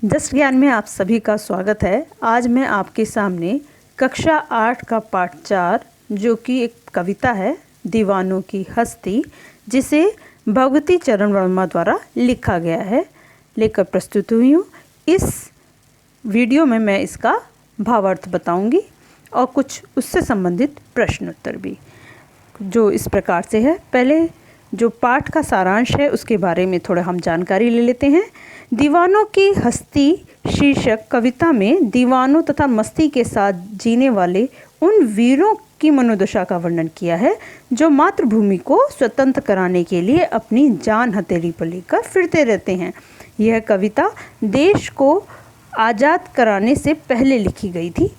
Just ज्ञान में आप सभी का स्वागत है। आज मैं आपके सामने कक्षा 8 का पाठ 4 जो कि एक कविता है दीवानों की हस्ती, जिसे भगवती चरण वर्मा द्वारा लिखा गया है, लेकर प्रस्तुत हुई हूँ। इस वीडियो में मैं इसका भावार्थ बताऊंगी और कुछ उससे संबंधित प्रश्न उत्तर भी, जो इस प्रकार से है। पहले जो पाठ का सारांश है उसके बारे में थोड़ा हम जानकारी ले लेते हैं। दीवानों की हस्ती शीर्षक कविता में दीवानों तथा मस्ती के साथ जीने वाले उन वीरों की मनोदशा का वर्णन किया है जो मातृभूमि को स्वतंत्र कराने के लिए अपनी जान हथेली पर लेकर फिरते रहते हैं। यह कविता देश को आज़ाद कराने से पहले लिखी गई थी।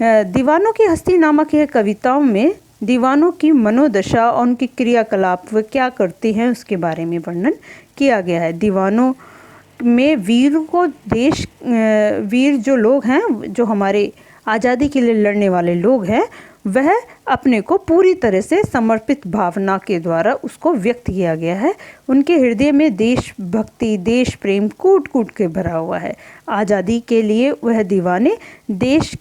दीवानों की हस्ती नामक यह कविताओं में दीवानों की मनोदशा और उनकी क्रियाकलाप वे क्या करते हैं उसके बारे में वर्णन किया गया है। दीवानों में वीर जो लोग हैं, जो हमारे आज़ादी के लिए लड़ने वाले लोग हैं, वह अपने को पूरी तरह से समर्पित भावना के द्वारा उसको व्यक्त किया गया है। उनके हृदय में देशभक्ति, देश प्रेम कूट कूट के भरा हुआ है। आज़ादी के लिए वह दीवाने देश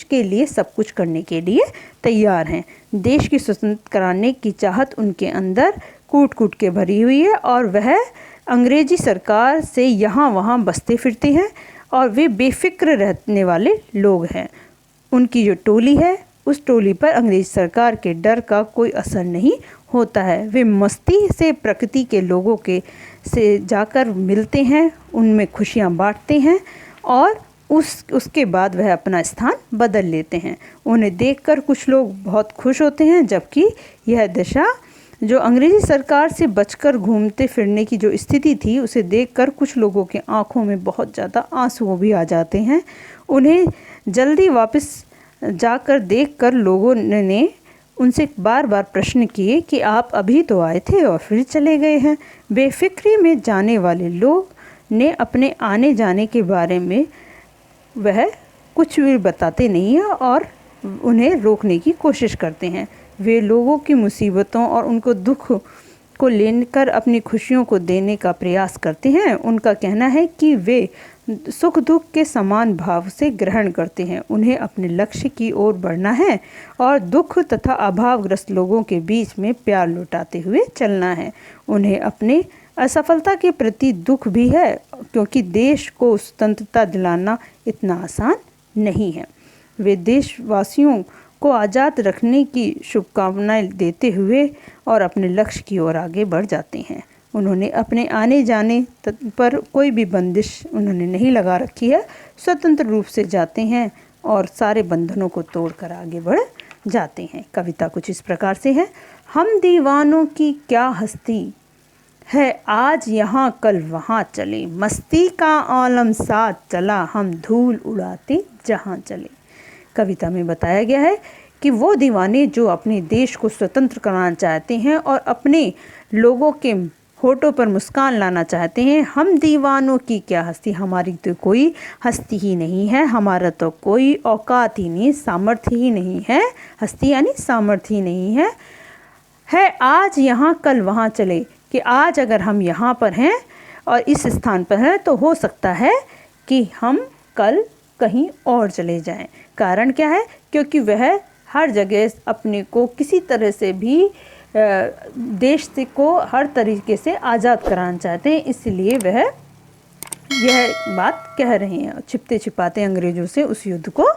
के लिए सब कुछ करने के लिए तैयार हैं। देश की स्वतंत्र कराने की चाहत उनके अंदर कूट कूट के भरी हुई है और वह अंग्रेजी सरकार से यहाँ वहाँ बसते फिरते हैं और वे बेफिक्र रहने वाले लोग हैं। उनकी जो टोली है उस टोली पर अंग्रेज सरकार के डर का कोई असर नहीं होता है। वे मस्ती से प्रकृति के लोगों से जाकर मिलते हैं, उनमें खुशियाँ बांटते हैं और उसके बाद वह अपना स्थान बदल लेते हैं। उन्हें देखकर कुछ लोग बहुत खुश होते हैं, जबकि यह दशा जो अंग्रेजी सरकार से बचकर घूमते फिरने की जो स्थिति थी उसे देखकर कुछ लोगों के आंखों में बहुत ज़्यादा आंसू भी आ जाते हैं। उन्हें जल्दी वापस जाकर देखकर लोगों ने उनसे बार बार प्रश्न किए कि आप अभी तो आए थे और फिर चले गए हैं। बेफिक्री में जाने वाले लोग ने अपने आने जाने के बारे में वह कुछ भी बताते नहीं हैं और उन्हें रोकने की कोशिश करते हैं। वे लोगों की मुसीबतों और उनको दुख को लेकर अपनी खुशियों को देने का प्रयास करते हैं। उनका कहना है कि वे सुख दुख के समान भाव से ग्रहण करते हैं। उन्हें अपने लक्ष्य की ओर बढ़ना है और दुख तथा अभावग्रस्त लोगों के बीच में प्यार लुटाते हुए चलना है। उन्हें अपने असफलता के प्रति दुख भी है, क्योंकि देश को स्वतंत्रता दिलाना इतना आसान नहीं है। वे देशवासियों को आज़ाद रखने की शुभकामनाएं देते हुए और अपने लक्ष्य की ओर आगे बढ़ जाते हैं। उन्होंने अपने आने जाने पर कोई भी बंदिश उन्होंने नहीं लगा रखी है। स्वतंत्र रूप से जाते हैं और सारे बंधनों को तोड़कर आगे बढ़ जाते हैं। कविता कुछ इस प्रकार से है। हम दीवानों की क्या हस्ती है, आज यहाँ कल वहाँ चले, मस्ती का आलम साथ चला, हम धूल उड़ाते जहाँ चले। कविता में बताया गया है कि वो दीवाने जो अपने देश को स्वतंत्र कराना चाहते हैं और अपने लोगों के होठों पर मुस्कान लाना चाहते हैं। हम दीवानों की क्या हस्ती, हमारी तो कोई हस्ती ही नहीं है, हमारा तो कोई औकात ही नहीं, सामर्थ्य ही नहीं है। हस्ती यानी सामर्थ्य ही नहीं है आज यहाँ कल वहाँ चले, कि आज अगर हम यहाँ पर हैं और इस स्थान पर हैं तो हो सकता है कि हम कल कहीं और चले जाएं। कारण क्या है? क्योंकि वह हर जगह अपने को किसी तरह से भी देश को हर तरीके से आज़ाद कराना चाहते हैं, इसलिए वह यह बात कह रहे हैं। छिपते छिपाते अंग्रेज़ों से उस युद्ध को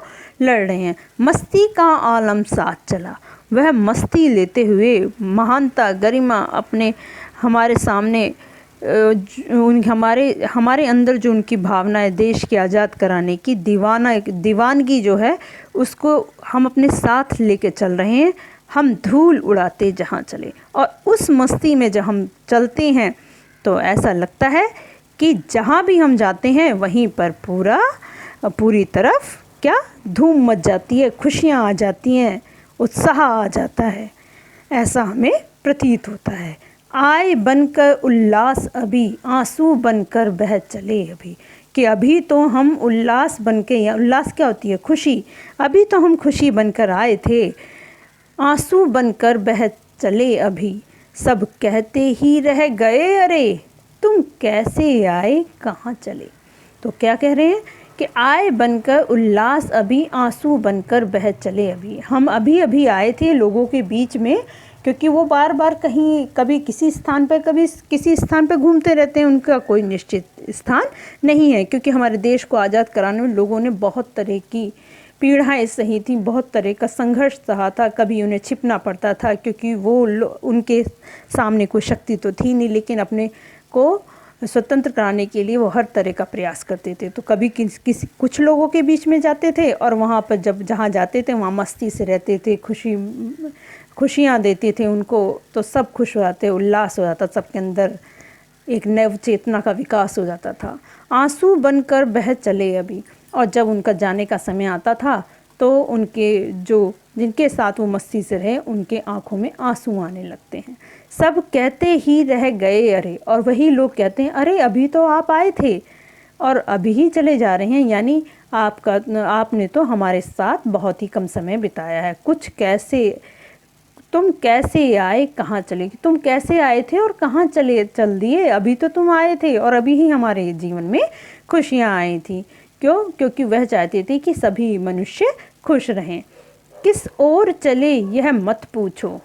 लड़ रहे हैं। मस्ती का आलम साथ चला, वह मस्ती लेते हुए महानता गरिमा अपने हमारे सामने हमारे अंदर जो उनकी भावना है देश की आज़ाद कराने की, दीवानगी जो है उसको हम अपने साथ लेके चल रहे हैं। हम धूल उड़ाते जहाँ चले, और उस मस्ती में जब हम चलते हैं तो ऐसा लगता है कि जहाँ भी हम जाते हैं वहीं पर पूरी तरफ क्या धूम मच जाती है, खुशियाँ आ जाती हैं, उत्साह आ जाता है, ऐसा हमें प्रतीत होता है। आए बनकर उल्लास अभी, आंसू बनकर बह चले अभी, कि अभी तो हम उल्लास बनके, या उल्लास क्या होती है? खुशी। अभी तो हम खुशी बनकर आए थे, आंसू बनकर बह चले अभी, सब कहते ही रह गए अरे तुम कैसे आए कहाँ चले। तो क्या कह रहे हैं कि आए बनकर उल्लास अभी, आंसू बनकर बह चले अभी। हम अभी अभी आए थे लोगों के बीच में, क्योंकि वो बार बार कहीं कभी किसी स्थान पर कभी किसी स्थान पर घूमते रहते हैं, उनका कोई निश्चित स्थान नहीं है। क्योंकि हमारे देश को आज़ाद कराने में लोगों ने बहुत तरह की पीड़ाएं सही थी, बहुत तरह का संघर्ष सहा था। कभी उन्हें छिपना पड़ता था क्योंकि वो उनके सामने कोई शक्ति तो थी नहीं, लेकिन अपने को स्वतंत्र कराने के लिए वो हर तरह का प्रयास करते थे। तो कभी कुछ लोगों के बीच में जाते थे और वहाँ पर जहाँ जाते थे वहाँ मस्ती से रहते थे, खुशियाँ देते थे उनको, तो सब खुश हो जाते, उल्लास हो जाता, सबके अंदर एक नव चेतना का विकास हो जाता था। आंसू बनकर बह चले अभी, और जब उनका जाने का समय आता था तो जिनके साथ वो मस्ती से रहे उनके आंखों में आंसू आने लगते हैं। सब कहते ही रह गए अरे, और वही लोग कहते हैं अरे अभी तो आप आए थे और अभी ही चले जा रहे हैं, यानी आपने तो हमारे साथ बहुत ही कम समय बिताया है। तुम कैसे आए, कहाँ चले, तुम कैसे आए थे और कहाँ चल दिए। अभी तो तुम आए थे और अभी ही हमारे जीवन में खुशियाँ आई थी। क्यों? क्योंकि वह चाहते थे कि सभी मनुष्य खुश रहें। किस ओर चले यह मत पूछो,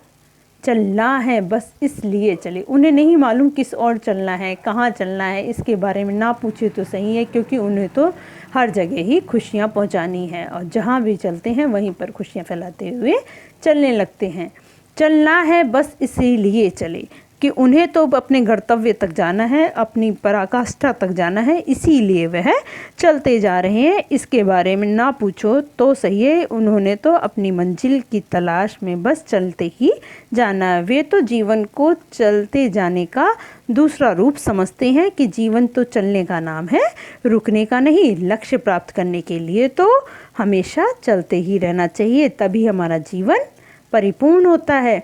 चलना है बस इसलिए चले। उन्हें नहीं मालूम किस ओर चलना है, कहाँ चलना है, इसके बारे में ना पूछे तो सही है, क्योंकि उन्हें तो हर जगह ही खुशियाँ पहुँचानी है और जहाँ भी चलते हैं वहीं पर खुशियाँ फैलाते हुए चलने लगते हैं। चलना है बस इसीलिए चले, कि उन्हें तो अपने गंतव्य तक जाना है, अपनी पराकाष्ठा तक जाना है, इसीलिए वह चलते जा रहे हैं। इसके बारे में ना पूछो तो सही है, उन्होंने तो अपनी मंजिल की तलाश में बस चलते ही जाना है। वे तो जीवन को चलते जाने का दूसरा रूप समझते हैं कि जीवन तो चलने का नाम है, रुकने का नहीं। लक्ष्य प्राप्त करने के लिए तो हमेशा चलते ही रहना चाहिए, तभी हमारा जीवन परिपूर्ण होता है।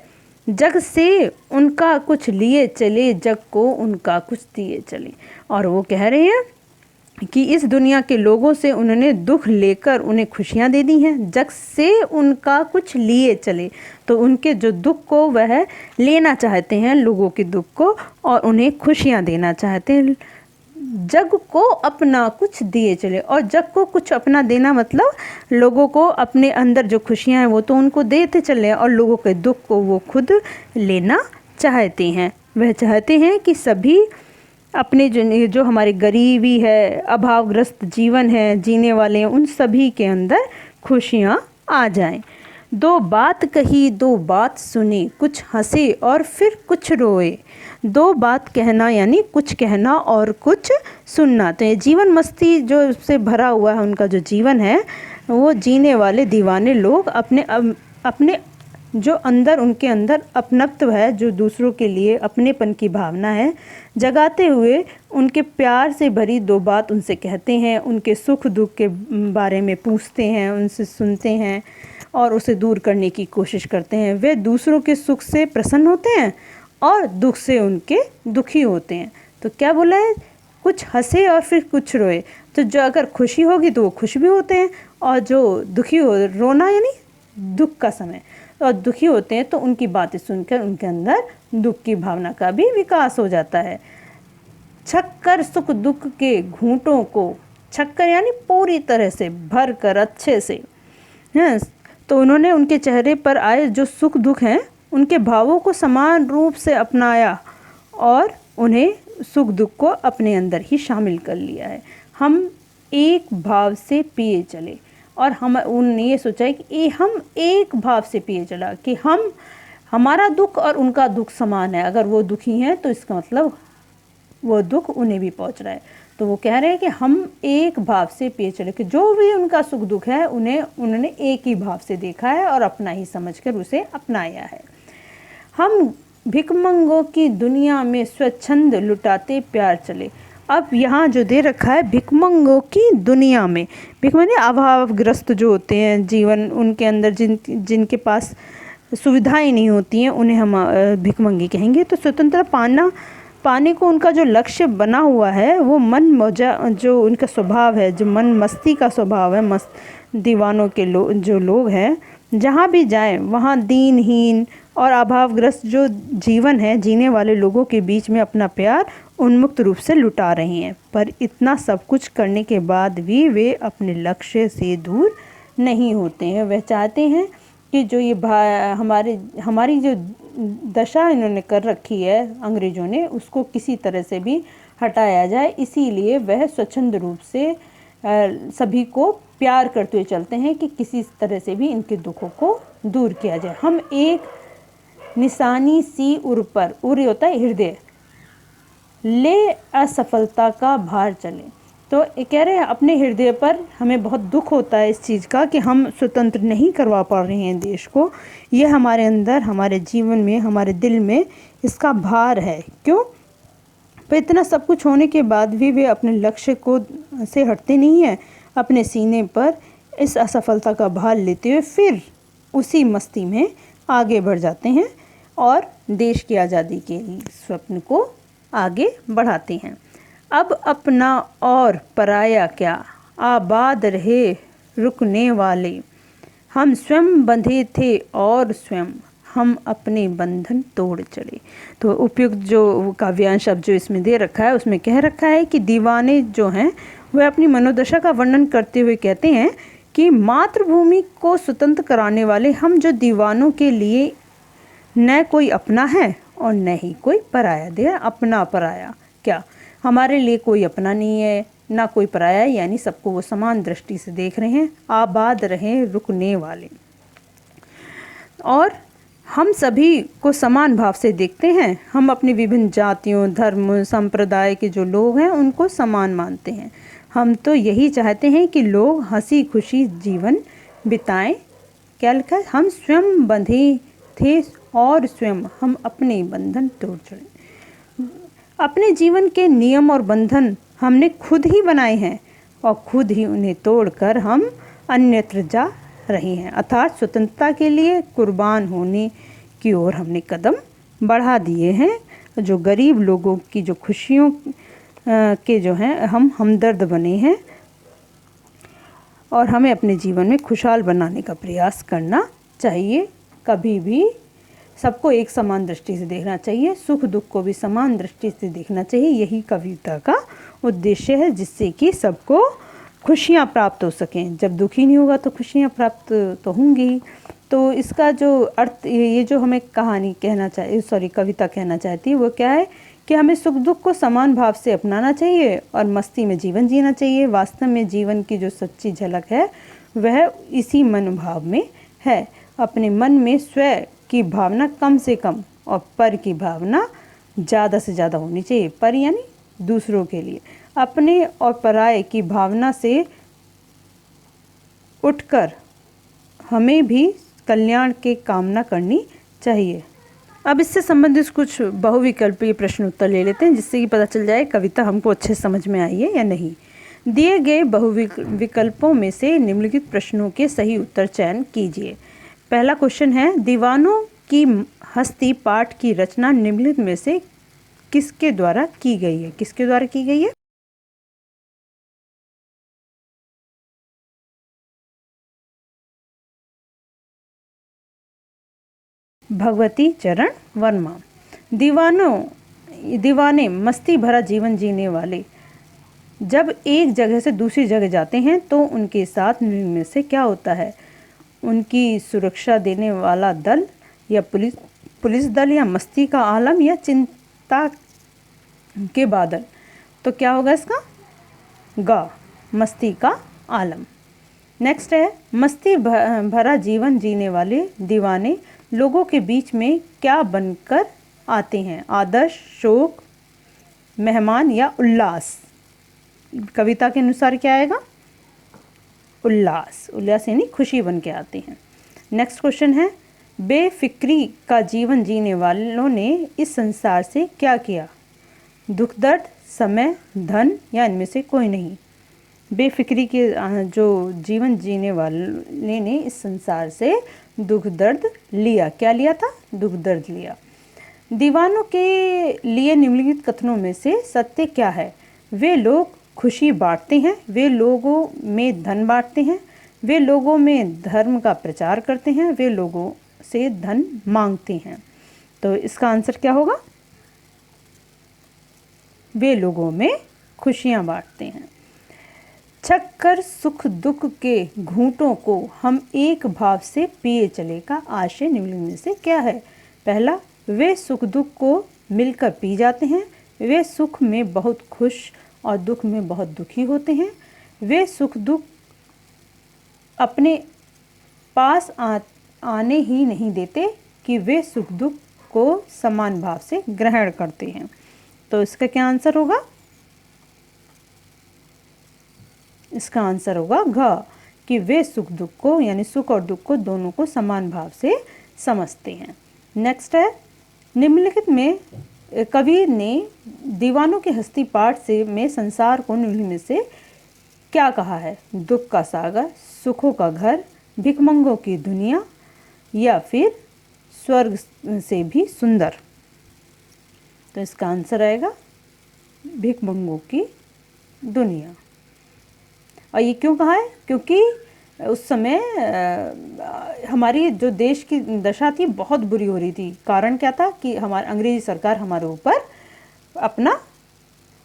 जग से उनका कुछ लिए चले, जग को उनका कुछ दिए चले। और वो कह रहे हैं कि इस दुनिया के लोगों से उन्होंने दुख लेकर उन्हें खुशियाँ दे दी हैं। जग से उनका कुछ लिए चले, तो उनके जो दुख को वह लेना चाहते हैं, लोगों के दुख को, और उन्हें खुशियाँ देना चाहते हैं। जग को अपना कुछ दिए चले, और जग को कुछ अपना देना मतलब लोगों को अपने अंदर जो खुशियां हैं वो तो उनको देते चले, और लोगों के दुख को वो खुद लेना चाहते हैं। वह चाहते हैं कि सभी अपने जो हमारी गरीबी है, अभावग्रस्त जीवन है जीने वाले हैं, उन सभी के अंदर खुशियां आ जाएं। दो बात कही दो बात सुनी, कुछ हंसे और फिर कुछ रोए। दो बात कहना यानी कुछ कहना और कुछ सुनना। तो ये जीवन मस्ती जो से भरा हुआ है, उनका जो जीवन है वो जीने वाले दीवाने लोग अपने जो अंदर उनके अंदर अपनत्व है, जो दूसरों के लिए अपनेपन की भावना है, जगाते हुए उनके प्यार से भरी दो बात उनसे कहते हैं, उनके सुख दुख के बारे में पूछते हैं, उनसे सुनते हैं और उसे दूर करने की कोशिश करते हैं। वे दूसरों के सुख से प्रसन्न होते हैं और दुख से उनके दुखी होते हैं। तो क्या बोला है? कुछ हंसे और फिर कुछ रोए। तो जो अगर खुशी होगी तो वो खुश भी होते हैं, और जो दुखी हो, रोना यानी दुख का समय, और दुखी होते हैं तो उनकी बातें सुनकर उनके अंदर दुख की भावना का भी विकास हो जाता है। छक्कर सुख दुख के घूंटों को, छक्कर यानी पूरी तरह से भर कर अच्छे से, हैं, तो उन्होंने उनके चेहरे पर आए जो सुख दुख हैं उनके भावों को समान रूप से अपनाया और उन्हें सुख दुख को अपने अंदर ही शामिल कर लिया है। हम एक भाव से पिए चले, और उन्होंने ये सोचा है कि हम एक भाव से पिए चला, कि हमारा दुख और उनका दुख समान है। अगर वो दुखी हैं तो इसका मतलब वो दुख उन्हें भी पहुंच रहा है। तो वो कह रहे हैं कि हम एक भाव से पिए चले, कि जो भी उनका सुख दुख है उन्होंने एक ही भाव से देखा है और अपना ही समझकर उसे अपनाया है। हम भिखमंगों की दुनिया में स्वच्छंद लुटाते प्यार चले। अब यहाँ जो दे रखा है भिखमंगों की दुनिया में, भिख माने अभावग्रस्त जो होते हैं जीवन, उनके अंदर जिनके पास सुविधाएं नहीं होती हैं उन्हें हम भिखमंगी कहेंगे। तो स्वतंत्रता पाने को उनका जो लक्ष्य बना हुआ है वो मन मौजा, जो उनका स्वभाव है, जो मन मस्ती का स्वभाव है, मस्त दीवानों के जो लोग हैं, जहाँ भी जाएं वहाँ दीनहीन और अभावग्रस्त जो जीवन है जीने वाले लोगों के बीच में अपना प्यार उन्मुक्त रूप से लुटा रही हैं। पर इतना सब कुछ करने के बाद भी वे अपने लक्ष्य से दूर नहीं होते हैं। वह चाहते हैं कि जो ये हमारी जो दशा इन्होंने कर रखी है अंग्रेज़ों ने, उसको किसी तरह से भी हटाया जाए। इसीलिए वह स्वच्छंद रूप से सभी को प्यार करते हुए चलते हैं कि किसी तरह से भी इनके दुखों को दूर किया जाए। हम एक निशानी सी उर पर, उर होता है हृदय, ले असफलता का भार चले। तो ये कह रहे हैं अपने हृदय पर हमें बहुत दुख होता है इस चीज़ का कि हम स्वतंत्र नहीं करवा पा रहे हैं देश को। ये हमारे अंदर, हमारे जीवन में, हमारे दिल में इसका भार है। क्यों? पर इतना सब कुछ होने के बाद भी वे अपने लक्ष्य को से हटते नहीं हैं। अपने सीने पर इस असफलता का भार लेते हुए फिर उसी मस्ती में आगे बढ़ जाते हैं और देश की आज़ादी के स्वप्न को आगे बढ़ाते हैं। अब अपना और पराया क्या, आबाद रहे रुकने वाले, हम स्वयं बंधे थे और स्वयं हम अपने बंधन तोड़ चले। तो उपयुक्त जो काव्यांश अब जो इसमें दे रखा है उसमें कह रखा है कि दीवाने जो हैं वह अपनी मनोदशा का वर्णन करते हुए कहते हैं कि मातृभूमि को स्वतंत्र कराने वाले हम जो दीवानों के लिए न कोई अपना है और न ही कोई पराया। दे अपना पराया क्या, हमारे लिए कोई अपना नहीं है ना कोई पराया है, यानी सबको वो समान दृष्टि से देख रहे हैं। आबाद रहें रुकने वाले, और हम सभी को समान भाव से देखते हैं। हम अपनी विभिन्न जातियों, धर्म, संप्रदाय के जो लोग हैं उनको समान मानते हैं। हम तो यही चाहते हैं कि लोग हंसी खुशी जीवन बिताएं। क्या लिखा है? हम स्वयं बंधे थे और स्वयं हम अपने बंधन तोड़ चले। अपने जीवन के नियम और बंधन हमने खुद ही बनाए हैं और खुद ही उन्हें तोड़कर हम अन्यत्र जा रहे हैं। अर्थात स्वतंत्रता के लिए कुर्बान होने की ओर हमने कदम बढ़ा दिए हैं। जो गरीब लोगों की जो खुशियों के जो हैं हम हमदर्द बने हैं और हमें अपने जीवन में खुशहाल बनाने का प्रयास करना चाहिए। कभी भी सबको एक समान दृष्टि से देखना चाहिए, सुख दुख को भी समान दृष्टि से देखना चाहिए। यही कविता का उद्देश्य है, जिससे कि सबको खुशियाँ प्राप्त हो सकें। जब दुखी नहीं होगा तो खुशियाँ प्राप्त तो होंगी। तो इसका जो अर्थ, ये जो हमें कहानी कहना चाहिए, कविता कहना चाहती है वो क्या है कि हमें सुख दुख को समान भाव से अपनाना चाहिए और मस्ती में जीवन जीना चाहिए। वास्तव में जीवन की जो सच्ची झलक है वह इसी मनोभाव में है। अपने मन में स्वयं की भावना कम से कम और पर की भावना ज़्यादा से ज़्यादा होनी चाहिए। पर यानी दूसरों के लिए। अपने और पराये की भावना से उठकर हमें भी कल्याण की कामना करनी चाहिए। अब इससे संबंधित कुछ बहुविकल्पीय प्रश्न उत्तर ले लेते हैं, जिससे कि पता चल जाए कविता हमको अच्छे समझ में आई है या नहीं। दिए गए बहुविकल्पों में से निम्नलिखित प्रश्नों के सही उत्तर चयन कीजिए। पहला क्वेश्चन है, दीवानों की हस्ती पाठ की रचना निम्नलिखित में से किसके द्वारा की गई है? किसके द्वारा की गई है? भगवती चरण वर्मा। दीवाने मस्ती भरा जीवन जीने वाले जब एक जगह से दूसरी जगह जाते हैं तो उनके साथ में से क्या होता है? उनकी सुरक्षा देने वाला दल या पुलिस दल या मस्ती का आलम या चिंता के बादल? तो क्या होगा इसका? गा, मस्ती का आलम। नेक्स्ट है, मस्ती भरा जीवन जीने वाले दीवाने लोगों के बीच में क्या बनकर आते हैं? आदर्श, शोक, मेहमान या उल्लास? कविता के अनुसार क्या आएगा? उल्लास। उल्लास यानी खुशी बन के आते हैं। नेक्स्ट क्वेश्चन है, बेफिक्री का जीवन जीने वालों ने इस संसार से क्या किया? दुख, दर्द, समय, धन या इनमें से कोई नहीं? बेफिक्री के जो जीवन जीने वाले ने इस संसार से दुख दर्द लिया। क्या लिया था? दुख दर्द लिया। दीवानों के लिए निम्नलिखित कथनों में से सत्य क्या है? वे लोग खुशी बांटते हैं, वे लोगों में धन बांटते हैं, वे लोगों में धर्म का प्रचार करते हैं, वे लोगों से धन मांगते हैं। तो इसका आंसर क्या होगा? वे लोगों में खुशियाँ बांटते हैं। छक कर सुख दुख के घूंटों को हम एक भाव से पिए चले का आशय निम्नलिखित में से क्या है? पहला, वे सुख दुख को मिलकर पी जाते हैं। वे सुख में बहुत खुश और दुख में बहुत दुखी होते हैं। वे सुख दुख अपने पास आने ही नहीं देते कि वे सुख दुख को समान भाव से ग्रहण करते हैं। तो इसका क्या आंसर होगा? इसका आंसर होगा घ, कि वे सुख दुख को यानी सुख और दुख को दोनों को समान भाव से समझते हैं। नेक्स्ट है, निम्नलिखित में कबीर ने दीवानों के हस्ती पाठ से में संसार को निम्नलिखित में से क्या कहा है? दुख का सागर, सुखों का घर, भिखमंगों की दुनिया या फिर स्वर्ग से भी सुंदर। तो इसका आंसर आएगा भिखमंगों की दुनिया। और ये क्यों कहा है? क्योंकि उस समय हमारी जो देश की दशा थी बहुत बुरी हो रही थी। कारण क्या था कि हमारी अंग्रेजी सरकार हमारे ऊपर अपना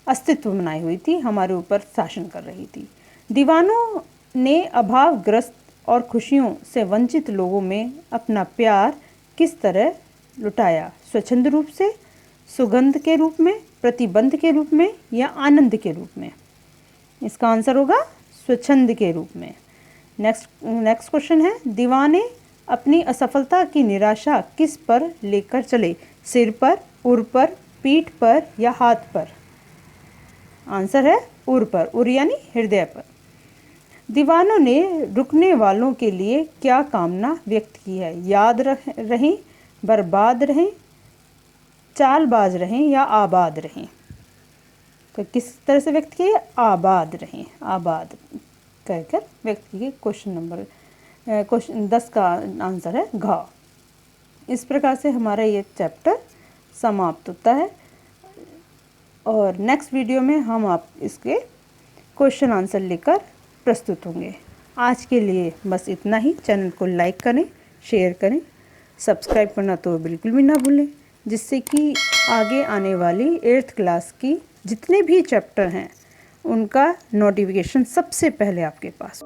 अस्तित्व बनाई हुई थी, हमारे ऊपर शासन कर रही थी। दीवानों ने अभावग्रस्त और खुशियों से वंचित लोगों में अपना प्यार किस तरह लुटाया? स्वच्छंद रूप से, सुगंध के रूप में, प्रतिबंध के रूप में या आनंद के रूप में? इसका आंसर होगा स्वच्छंद के रूप में। नेक्स्ट क्वेश्चन है, दीवाने अपनी असफलता की निराशा किस पर लेकर चले? सिर पर, उर पर, पीठ पर या हाथ पर? आंसर है उर पर, उर यानी हृदय पर। दीवानों ने रुकने वालों के लिए क्या कामना व्यक्त की है? याद रहें, बर्बाद रहें, चालबाज रहें या आबाद रहें? तो किस तरह से व्यक्त किए? आबाद रहें, आबाद कहकर व्यक्त किए। क्वेश्चन 10 का आंसर है घ। इस प्रकार से हमारा ये चैप्टर समाप्त होता है और नेक्स्ट वीडियो में हम आप इसके क्वेश्चन आंसर लेकर प्रस्तुत होंगे। आज के लिए बस इतना ही। चैनल को लाइक करें, शेयर करें, सब्सक्राइब करना तो बिल्कुल भी ना भूलें, जिससे कि आगे आने वाली 8th क्लास की जितने भी चैप्टर हैं उनका नोटिफिकेशन सबसे पहले आपके पास।